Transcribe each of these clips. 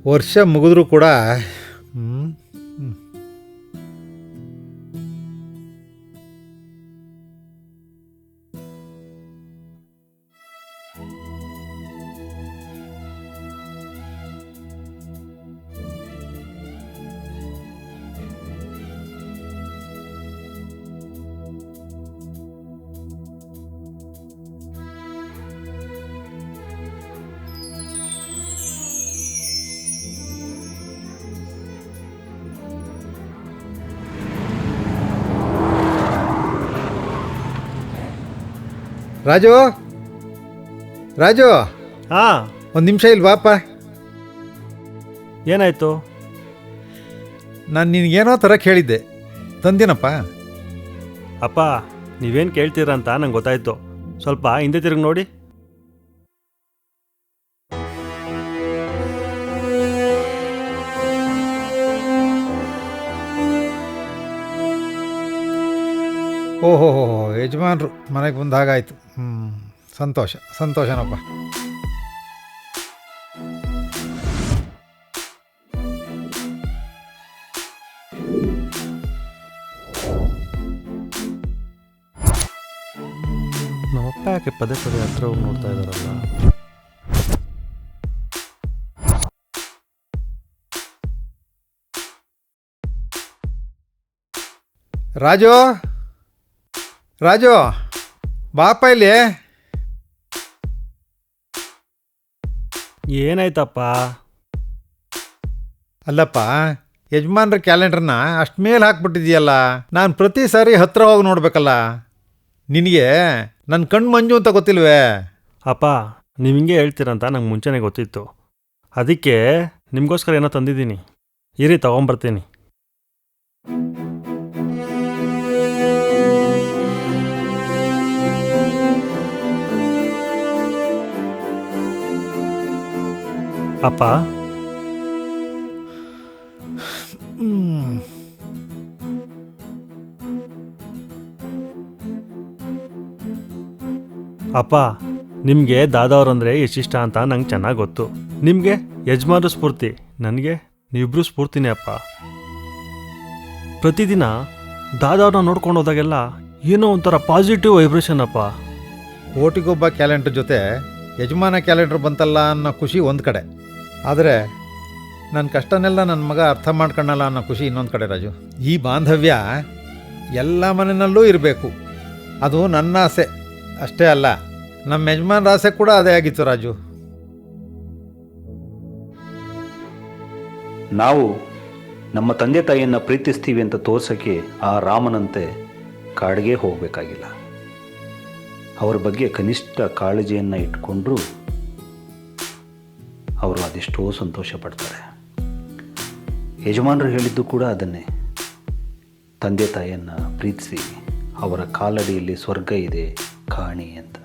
ವರ್ಷ ಮುಗಿದ್ರೂ ಕೂಡ ಹ್ಮ್, ಹ್ಮ್. ರಾಜು ರಾಜು ಹಾಂ, ಒಂದು ನಿಮಿಷ ಇಲ್ಲಿ ಬಾಪ. ಏನಾಯಿತು? ನಾನು ನಿನಗೇನೋ ಥರ ಕೇಳಿದ್ದೆ, ತಂದೇನಪ್ಪ? ಅಪ್ಪ, ನೀವೇನು ಕೇಳ್ತೀರ ಅಂತ ನಂಗೆ ಗೊತ್ತಾಯ್ತು. ಸ್ವಲ್ಪ ಹಿಂದೆ ತಿರುಗಿ ನೋಡಿ. ಓಹೋ ಯಜಮಾನ್ರು ಮನೆಗೆ ಬಂದ ಹಾಗಾಯ್ತು. ಸಂತೋಷ ಸಂತೋಷನಪ್ಪ. ನಮ್ಮಪ್ಪ ಯಾಕೆ ಪದೇ ಪದೇ ಹತ್ರ ಹೋಗಿ ನೋಡ್ತಾ ಇದ್ದಾರಲ್ಲ? ರಾಜು ರಾಜು ಬಾಪ ಇಲ್ಲಿ. ಏನಾಯ್ತಪ್ಪ? ಅಲ್ಲಪ್ಪ, ಯಜಮಾನ್ರ ಕ್ಯಾಲೆಂಡ್ರನ್ನ ಅಷ್ಟು ಮೇಲೆ ಹಾಕ್ಬಿಟ್ಟಿದೆಯಲ್ಲ. ನಾನು ಪ್ರತಿ ಸಾರಿ ಹತ್ರ ಹೋಗಿ ನೋಡ್ಬೇಕಲ್ಲ. ನಿನಗೆ ನನ್ನ ಕಣ್ಣು ಮಂಜು ಅಂತ ಗೊತ್ತಿಲ್ವೇ? ಅಪ್ಪ, ನೀವು ಹಿಂಗೆ ಹೇಳ್ತೀರಂತ ನಂಗೆ ಮುಂಚೆನೇ ಗೊತ್ತಿತ್ತು. ಅದಕ್ಕೆ ನಿಮಗೋಸ್ಕರ ಏನೋ ತಂದಿದ್ದೀನಿ, ಇರಿ ತೊಗೊಂಬರ್ತೀನಿ. ಅಪ್ಪ, ಅಪ್ಪ, ನಿಮಗೆ ದಾದಾವ್ರಂದರೆ ಎಷ್ಟಿಷ್ಟ ಅಂತ ನಂಗೆ ಚೆನ್ನಾಗಿ ಗೊತ್ತು. ನಿಮಗೆ ಯಜಮಾನ್ರ ಸ್ಫೂರ್ತಿ, ನನಗೆ ನೀವಿಬ್ರು ಸ್ಫೂರ್ತಿನೇ ಅಪ್ಪ. ಪ್ರತಿದಿನ ದಾದಾವ್ರನ್ನ ನೋಡ್ಕೊಂಡು ಹೋದಾಗೆಲ್ಲ ಏನೋ ಒಂಥರ ಪಾಸಿಟಿವ್ ವೈಬ್ರೇಷನ್ ಅಪ್ಪ. ಕೋಟಿಗೊಬ್ಬ ಕ್ಯಾಲೆಂಡ್ರ್ ಜೊತೆ ಯಜಮಾನ ಕ್ಯಾಲೆಂಡ್ರ್ ಬಂತಲ್ಲ ಅನ್ನೋ ಖುಷಿ ಒಂದು ಕಡೆ, ಆದರೆ ನನ್ನ ಕಷ್ಟನೆಲ್ಲ ನನ್ನ ಮಗ ಅರ್ಥ ಮಾಡ್ಕೊಳ್ಳಲ್ಲ ಅನ್ನೋ ಖುಷಿ ಇನ್ನೊಂದು ಕಡೆ ರಾಜು. ಈ ಬಾಂಧವ್ಯ ಎಲ್ಲ ಮನೆಯಲ್ಲೂ ಇರಬೇಕು, ಅದು ನನ್ನ ಆಸೆ ಅಷ್ಟೇ ಅಲ್ಲ, ನಮ್ಮ ಯಜಮಾನ್ರ ಆಸೆ ಕೂಡ ಅದೇ ಆಗಿತ್ತು ರಾಜು. ನಾವು ನಮ್ಮ ತಂದೆ ತಾಯಿಯನ್ನು ಪ್ರೀತಿಸ್ತೀವಿ ಅಂತ ತೋರ್ಸೋಕ್ಕೆ ಆ ರಾಮನಂತೆ ಕಾಡಿಗೆ ಹೋಗಬೇಕಾಗಿಲ್ಲ. ಅವ್ರ ಬಗ್ಗೆ ಕನಿಷ್ಠ ಕಾಳಜಿಯನ್ನು ಇಟ್ಕೊಂಡ್ರೂ ಅವರು ಅದೆಷ್ಟೋ ಸಂತೋಷ ಪಡ್ತಾರೆ. ಯಜಮಾನರು ಹೇಳಿದ್ದು ಕೂಡ ಅದನ್ನೇ, ತಂದೆ ತಾಯಿಯನ್ನು ಪ್ರೀತಿಸಿ ಅವರ ಕಾಲಡಿಯಲ್ಲಿ ಸ್ವರ್ಗ ಇದೆ ಕಾಣಿ ಅಂತ.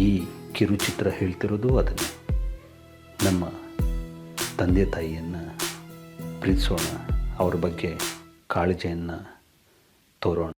ಈ ಕಿರುಚಿತ್ರ ಹೇಳ್ತಿರೋದು ಅದನ್ನೇ. ನಮ್ಮ ತಂದೆ ತಾಯಿಯನ್ನು ಪ್ರೀತಿಸೋಣ, ಅವ್ರ ಬಗ್ಗೆ ಕಾಳಜಿಯನ್ನು ತೋರೋಣ.